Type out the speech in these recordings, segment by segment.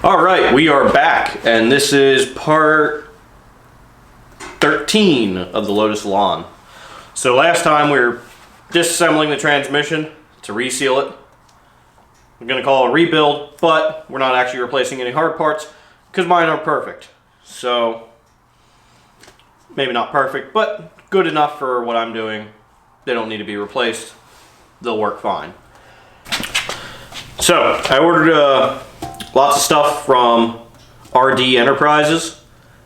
All right, we are back, and this is part 13 of the Lotus Elan. So last time we were disassembling the transmission to reseal it. We're going to call it a rebuild, but we're not actually replacing any hard parts because mine are perfect. So, maybe not perfect, but good enough for what I'm doing. They don't need to be replaced. They'll work fine. So, I ordered lots of stuff from RD Enterprises.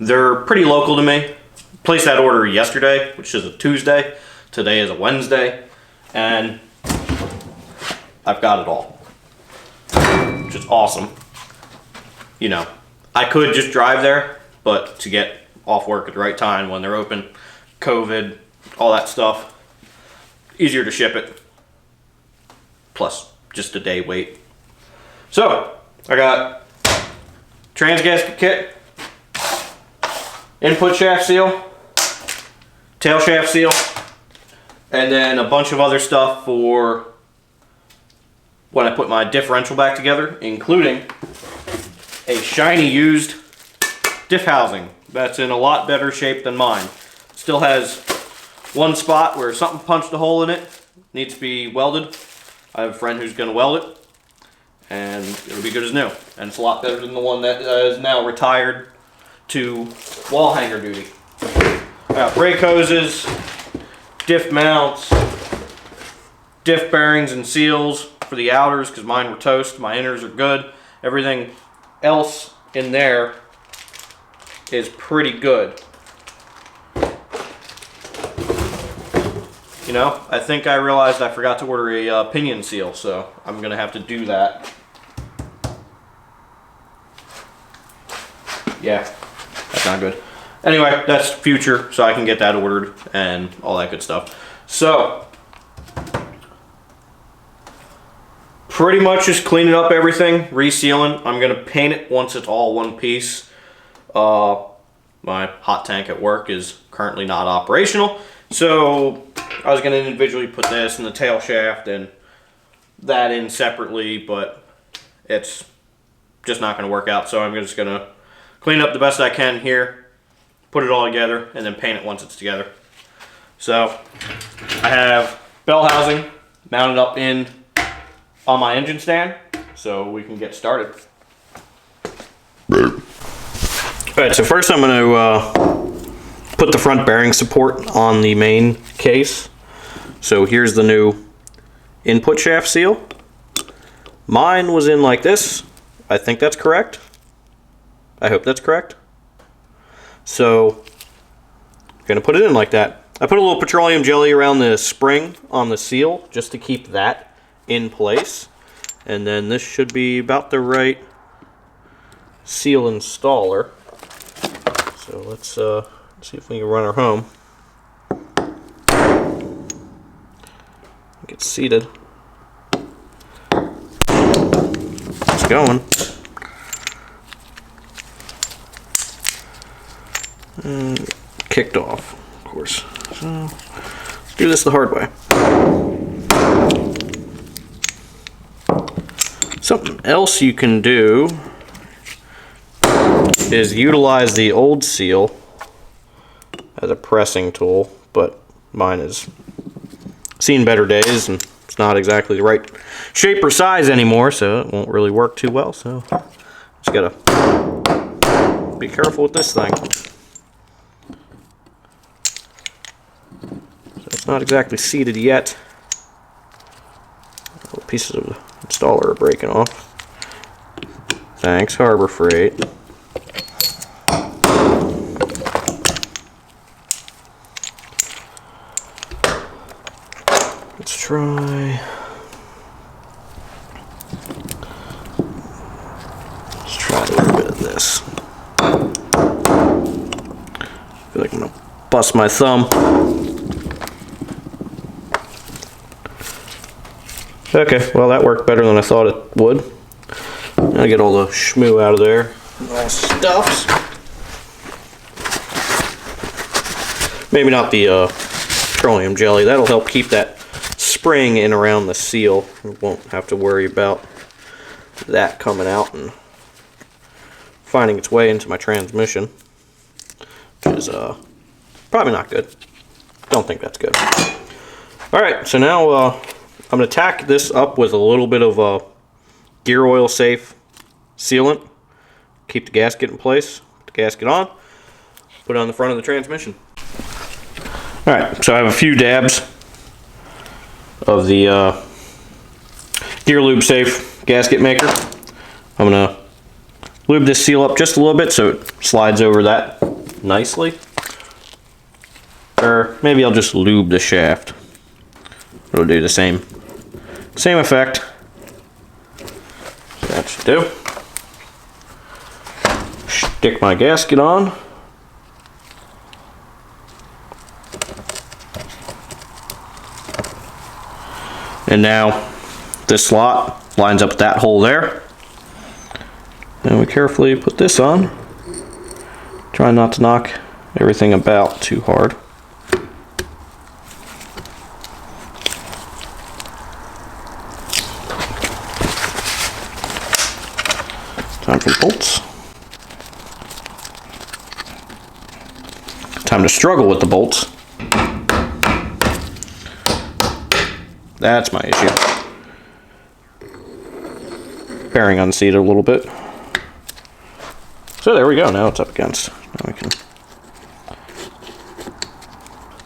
They're pretty local to me. Placed that order yesterday, which is a Tuesday. Today is a Wednesday. And I've got it all, which is awesome. You know, I could just drive there, but to get off work at the right time when they're open, COVID, all that stuff, easier to ship it. Plus, just a day wait. So, I got trans gasket kit, input shaft seal, tail shaft seal, and then a bunch of other stuff for when I put my differential back together, including a shiny used diff housing that's in a lot better shape than mine. Still has one spot where something punched a hole in it, needs to be welded. I have a friend who's going to weld it, and it'll be good as new. And it's a lot better than the one that is now retired to wall hanger duty. I got brake hoses, diff mounts, diff bearings and seals for the outers because mine were toast. My inners are good. Everything else in there is pretty good. You know, I think I realized I forgot to order a pinion seal, so I'm going to have to do that. Yeah, that's not good. Anyway, that's future, so I can get that ordered and all that good stuff. So, pretty much just cleaning up everything, resealing. I'm going to paint it once it's all one piece. My hot tank at work is currently not operational, so I was going to individually put this in the tail shaft and that in separately, but it's just not going to work out, so I'm just going to clean up the best I can here, put it all together, and then paint it once it's together. So, I have bell housing mounted up on my engine stand, so we can get started. Alright, so first I'm going to put the front bearing support on the main case. So here's the new input shaft seal. Mine was in like this. I think that's correct. I hope that's correct. So I'm going to put it in like that. I put a little petroleum jelly around the spring on the seal just to keep that in place. And then this should be about the right seal installer. So let's see if we can run her home. Get seated. It's going. And kicked off, of course. So let's do this the hard way. Something else you can do is utilize the old seal as a pressing tool, but mine has seen better days and it's not exactly the right shape or size anymore, so it won't really work too well. So just gotta be careful with this thing. So it's not exactly seated yet. Little pieces of the installer are breaking off. Thanks, Harbor Freight. Let's try. Let's try a little bit of this. I feel like I'm gonna bust my thumb. Okay, well that worked better than I thought it would. I'll get all the schmoo out of there. All stuffs. Maybe not the petroleum jelly. That'll help keep that spring in around the seal. We won't have to worry about that coming out and finding its way into my transmission, which is probably not good. Don't think that's good. Alright, so now I'm going to tack this up with a little bit of gear oil safe sealant. Keep the gasket in place, put the gasket on, put it on the front of the transmission. Alright, so I have a few dabs of the Gear Lube Safe gasket maker. I'm going to lube this seal up just a little bit so it slides over that nicely. Or maybe I'll just lube the shaft. It'll do the same effect. So that should do. Stick my gasket on. And now this slot lines up with that hole there. And we carefully put this on. Try not to knock everything about too hard. Time for the bolts. Time to struggle with the bolts. That's my issue. Bearing unseated a little bit. So there we go, now it's up against. Now we can.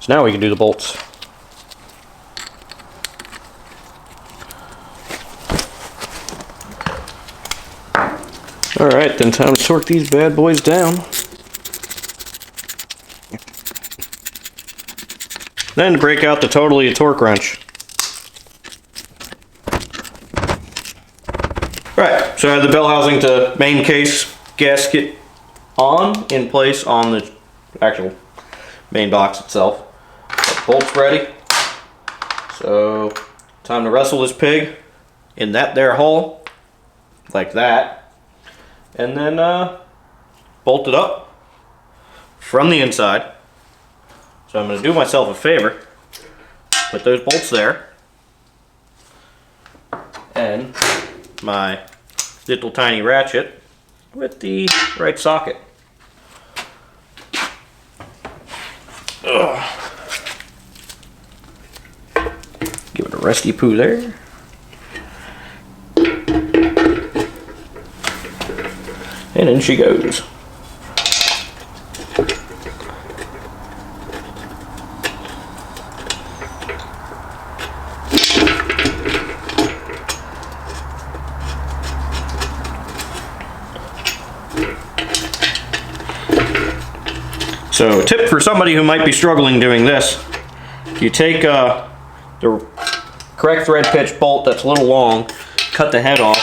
So now we can do the bolts. Alright, then time to torque these bad boys down. Then to break out the totally a torque wrench. Right, so I have the bell housing to main case gasket in place on the actual main box itself. Got bolts ready. So time to wrestle this pig in that there hole, like that, and then bolt it up from the inside. So I'm going to do myself a favor, put those bolts there, and my little tiny ratchet with the right socket. Ugh. Give it a resty poo there. And in she goes. So, tip for somebody who might be struggling doing this: you take the correct thread pitch bolt that's a little long, cut the head off,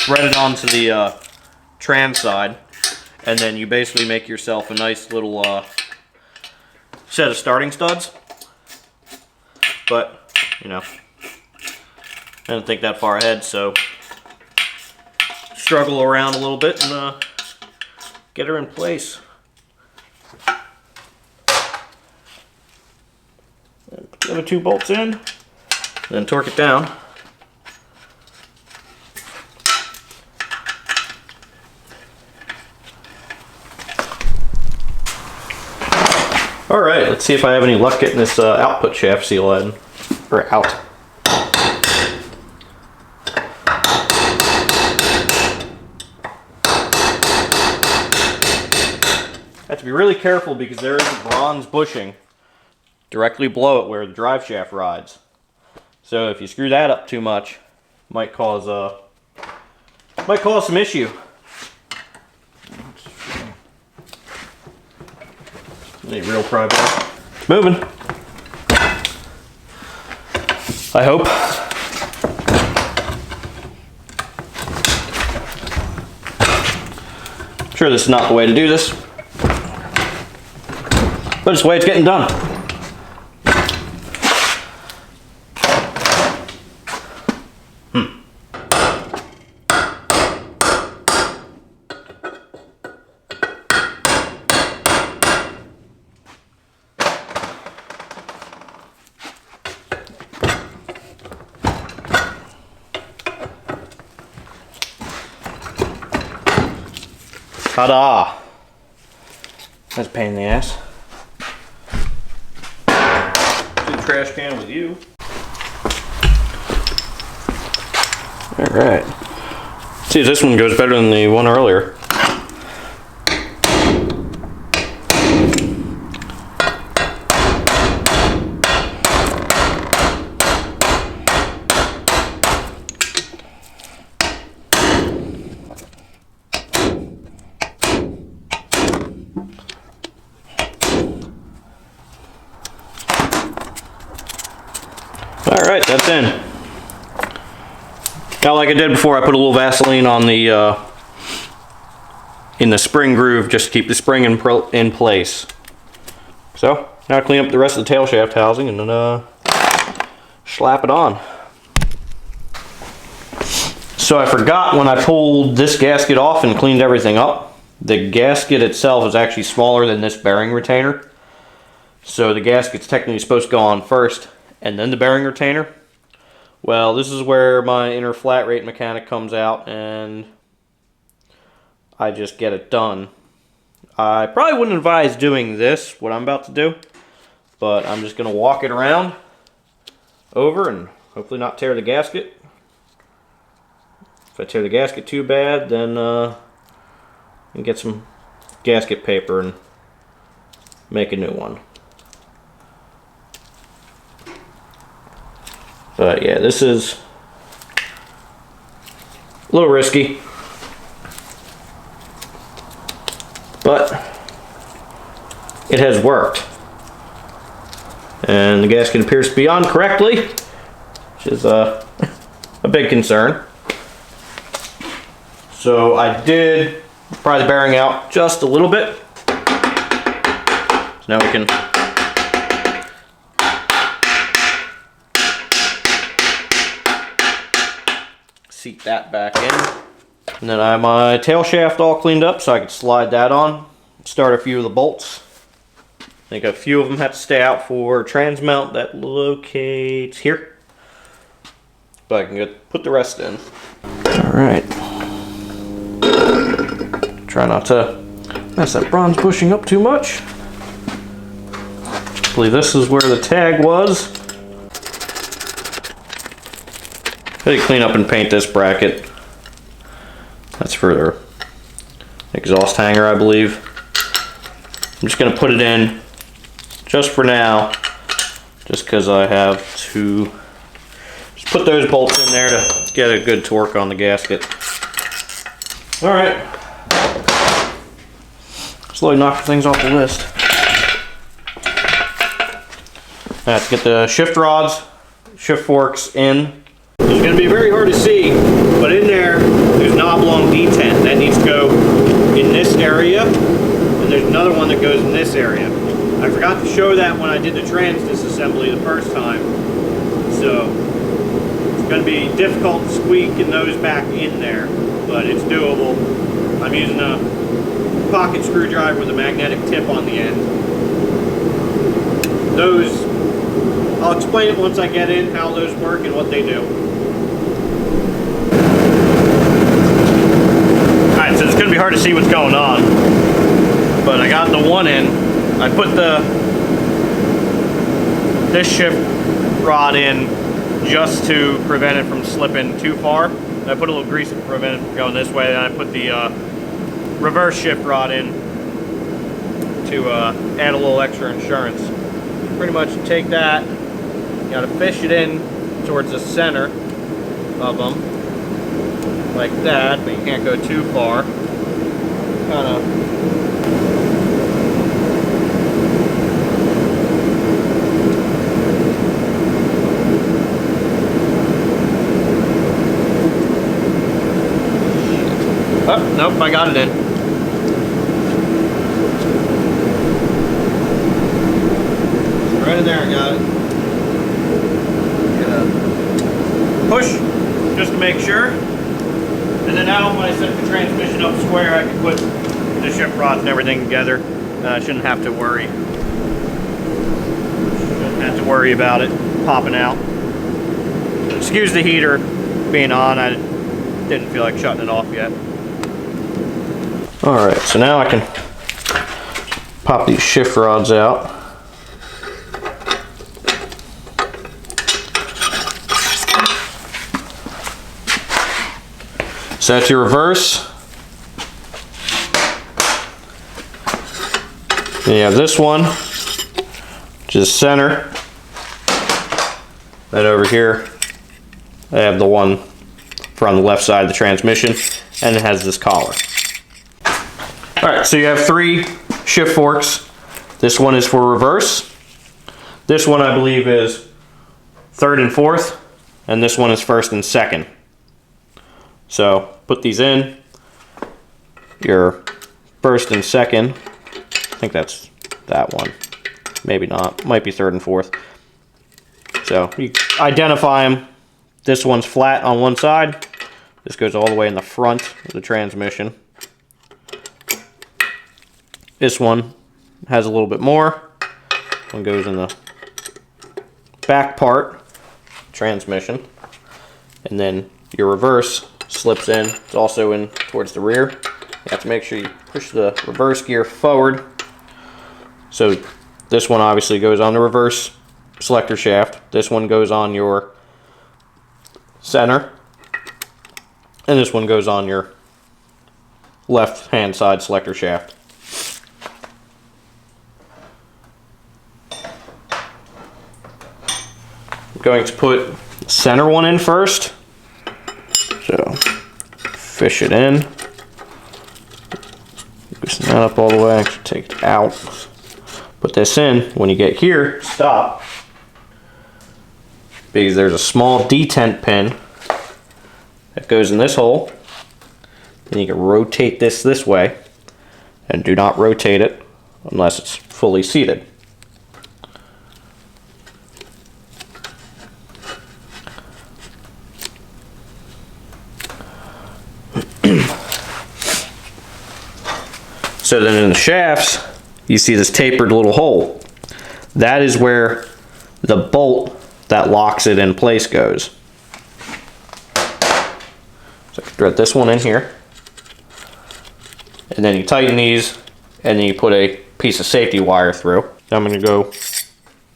thread it onto the trans side, and then you basically make yourself a nice little set of starting studs. But, you know, I didn't think that far ahead, so struggle around a little bit and get her in place. Put the other two bolts in, then torque it down. Alright, let's see if I have any luck getting this output shaft seal in, or out. I have to be really careful because there is a bronze bushing directly below it where the drive shaft rides. So if you screw that up too much, it might cause some issue. Any real pry bar. It's moving. I hope. I'm sure this is not the way to do this, but it's the way it's getting done. Ta-da! That's a pain in the ass. To the trash can with you. Alright. See if this one goes better than the one earlier. Alright, that's in. Now, like I did before, I put a little Vaseline on the in the spring groove just to keep the spring in place. So, now clean up the rest of the tail shaft housing and then slap it on. So I forgot when I pulled this gasket off and cleaned everything up, the gasket itself is actually smaller than this bearing retainer. So the gasket's technically supposed to go on first and then the bearing retainer. Well, this is where my inner flat rate mechanic comes out and I just get it done. I probably wouldn't advise doing this, what I'm about to do, but I'm just going to walk it around over and hopefully not tear the gasket. If I tear the gasket too bad, then and get some gasket paper and make a new one. But yeah, this is a little risky, but it has worked. And the gasket appears to be on correctly, which is a big concern. So I did pry the bearing out just a little bit. So now we can seat that back in. And then I have my tail shaft all cleaned up so I can slide that on. Start a few of the bolts. I think a few of them have to stay out for transmount that locates here. But I can get, put the rest in. Alright. Try not to mess that bronze bushing up too much. I believe this is where the tag was. I need to clean up and paint this bracket. That's for their exhaust hanger, I believe. I'm just going to put it in just for now, just because I have to just put those bolts in there to get a good torque on the gasket. Alright. Slowly knock things off the list. I have to get the shift rods, shift forks in. It's going to be very hard to see, but in there's an oblong detent that needs to go in this area, and there's another one that goes in this area. I forgot to show that when I did the trans disassembly the first time, so it's going to be difficult to squeak and those back in there, but it's doable. I'm using a pocket screwdriver with a magnetic tip on the end. Those, I'll explain it once I get in how those work and what they do. Alright, so it's going to be hard to see what's going on, but I got the one in. I put this shift rod in just to prevent it from slipping too far. And I put a little grease to prevent it from going this way, and I put the reverse shift rod in to add a little extra insurance. Pretty much take that, you got to fish it in towards the center of them, like that, but you can't go too far. Kind of. Oh, nope, I got it in. Right in there, I got it. Push, just to make sure. And then now when I set the transmission up square, I can put the shift rods and everything together. I shouldn't have to worry. Shouldn't have to worry about it popping out. Excuse the heater being on. I didn't feel like shutting it off yet. Alright, so now I can pop these shift rods out. So that's your reverse. Then you have this one, which is center. Then over here, I have the one from the left side of the transmission, and it has this collar. Alright, so you have 3 shift forks. This one is for reverse. This one I believe is 3rd and 4th, and this one is 1st and 2nd. So put these in. Your 1st and 2nd, I think that's that one. Maybe not, might be 3rd and 4th. So you identify them. This one's flat on one side. This goes all the way in the front of the transmission. This one has a little bit more. One goes in the back part, transmission. And then your reverse slips in. It's also in towards the rear. You have to make sure you push the reverse gear forward. So this one obviously goes on the reverse selector shaft. This one goes on your center. And this one goes on your left hand side selector shaft. I'm going to put the center one in first. So fish it in. Loosen that up all the way. Actually take it out. Put this in. When you get here, stop. Because there's a small detent pin that goes in this hole. Then you can rotate this way. And do not rotate it unless it's fully seated. So then in the shafts, you see this tapered little hole. That is where the bolt that locks it in place goes. So I can thread this one in here. And then you tighten these, and then you put a piece of safety wire through. Now I'm going to go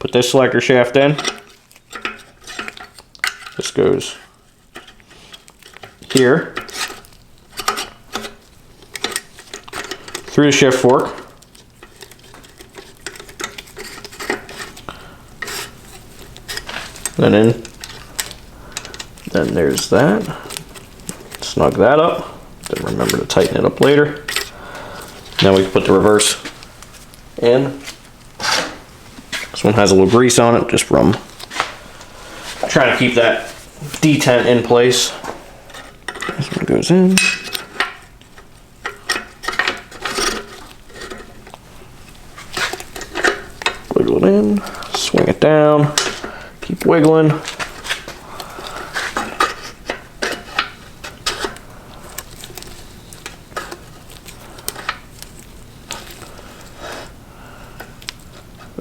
put this selector shaft in. This goes here. Through the shift fork. Then in. Then there's that. Snug that up. Then remember to tighten it up later. Now we can put the reverse in. This one has a little grease on it, just from trying to keep that detent in place. This one goes in. Wiggle it in, swing it down, keep wiggling.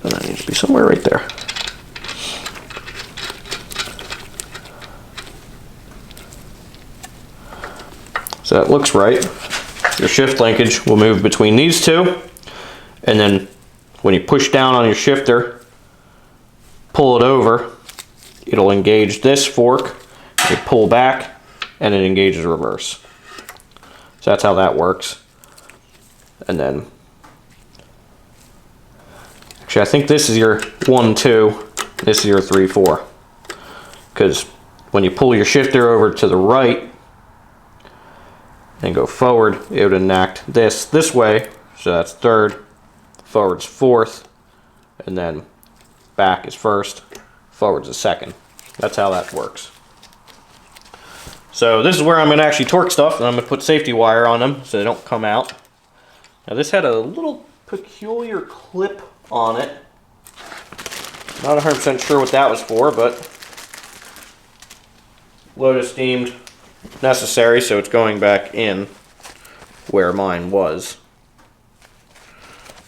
And that needs to be somewhere right there. So that looks right. Your shift linkage will move between these two, and then when you push down on your shifter, pull it over, it'll engage this fork, you pull back, and it engages reverse. So that's how that works. And then, actually I think this is your 1, 2, this is your 3, 4. Because when you pull your shifter over to the right and go forward, it would enact this way, so that's 3rd. Forward's 4th, and then back is 1st, forward's is 2nd. That's how that works. So this is where I'm going to actually torque stuff, and I'm going to put safety wire on them so they don't come out. Now this had a little peculiar clip on it. Not 100% sure what that was for, but Lotus deemed necessary, so it's going back in where mine was,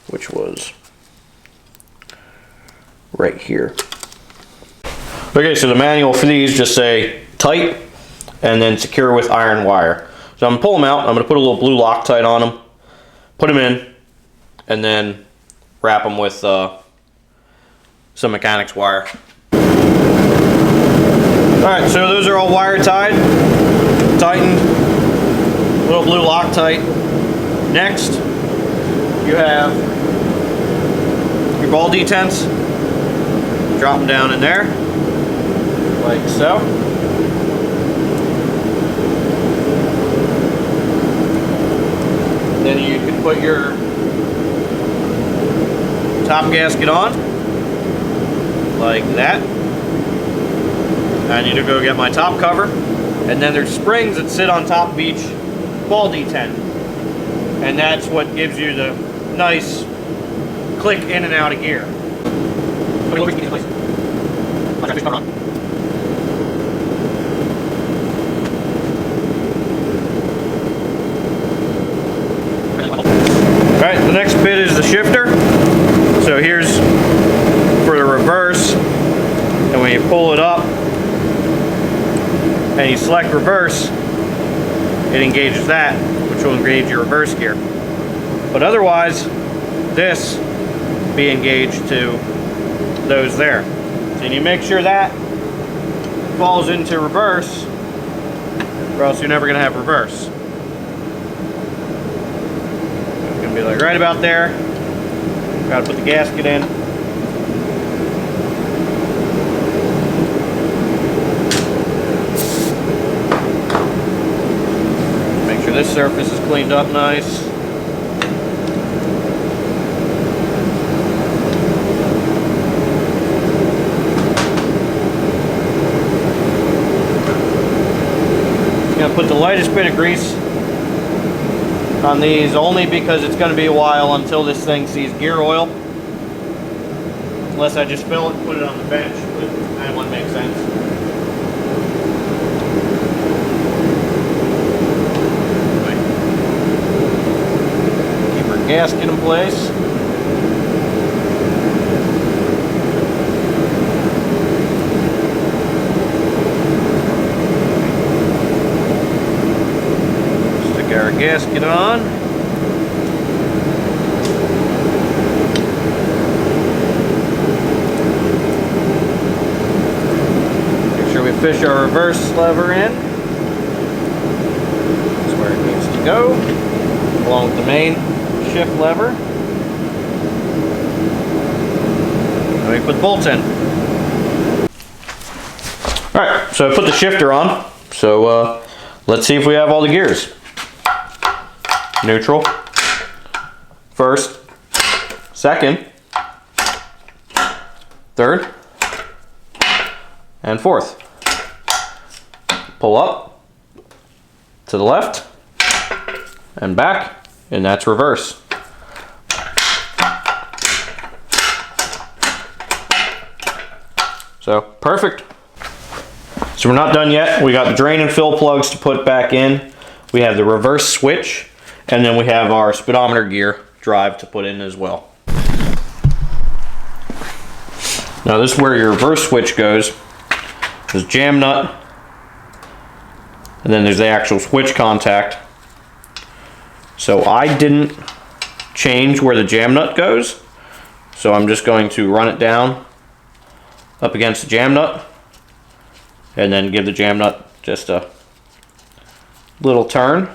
which was right here. Okay, so the manual for these just say tight and then secure with iron wire. So I'm gonna pull them out. I'm gonna put a little blue Loctite on them. put them in, and then wrap them with some mechanics wire. Alright, so those are all wire tied, tightened, little blue Loctite. Next, you have your ball detents. Drop them down in there, like so. Then you can put your top gasket on, like that. I need to go get my top cover. And then there's springs that sit on top of each ball detent. And that's what gives you the nice click in and out of gear. Alright, the next bit is the shifter. So here's for the reverse, and when you pull it up and you select reverse, it engages that, which will engage your reverse gear. But otherwise, this be engaged to those there. So you make sure that falls into reverse, or else you're never going to have reverse. It's going to be like right about there. Got to put the gasket in. Make sure this surface is cleaned up nice. Put the lightest bit of grease on these, only because it's going to be a while until this thing sees gear oil. Unless I just fill it and put it on the bench, but that wouldn't make sense. Keep our gasket in place. Our gasket on. Make sure we fish our reverse lever in. That's where it needs to go, along with the main shift lever. And we put the bolts in. Alright, so I put the shifter on. So let's see if we have all the gears. Neutral, first, second, third, and fourth. Pull up to the left and back, and that's reverse. So perfect. So we're not done yet. We got the drain and fill plugs to put back in. We have the reverse switch. And then we have our speedometer gear drive to put in as well. Now this is where your reverse switch goes. There's jam nut. And then there's the actual switch contact. So I didn't change where the jam nut goes. So I'm just going to run it down up against the jam nut. And then give the jam nut just a little turn.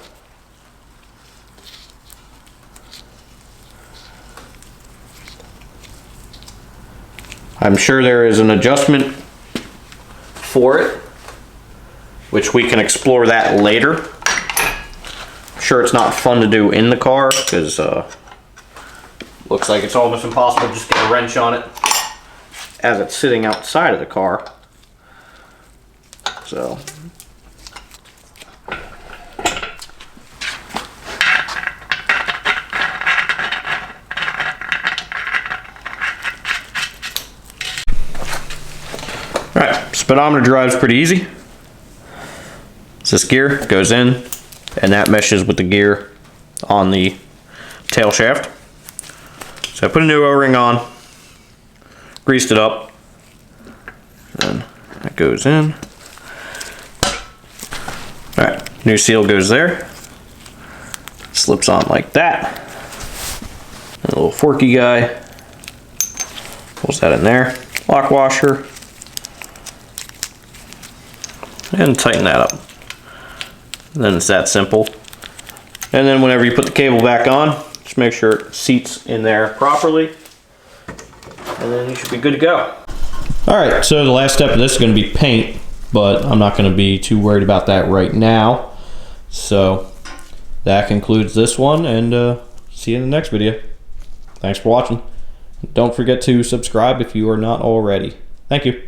I'm sure there is an adjustment for it, which we can explore that later. I'm sure it's not fun to do in the car, because looks like it's almost impossible to just get a wrench on it as it's sitting outside of the car. So speedometer drive's pretty easy. So this gear goes in, and that meshes with the gear on the tail shaft. So I put a new O-ring on, greased it up, and that goes in. Alright, new seal goes there, slips on like that. A little forky guy. Pulls that in there. Lock washer. And tighten that up. And then it's that simple. And then whenever you put the cable back on, just make sure it seats in there properly. And then you should be good to go. Alright, so the last step of this is going to be paint, but I'm not going to be too worried about that right now. So that concludes this one, and see you in the next video. Thanks for watching. Don't forget to subscribe if you are not already. Thank you.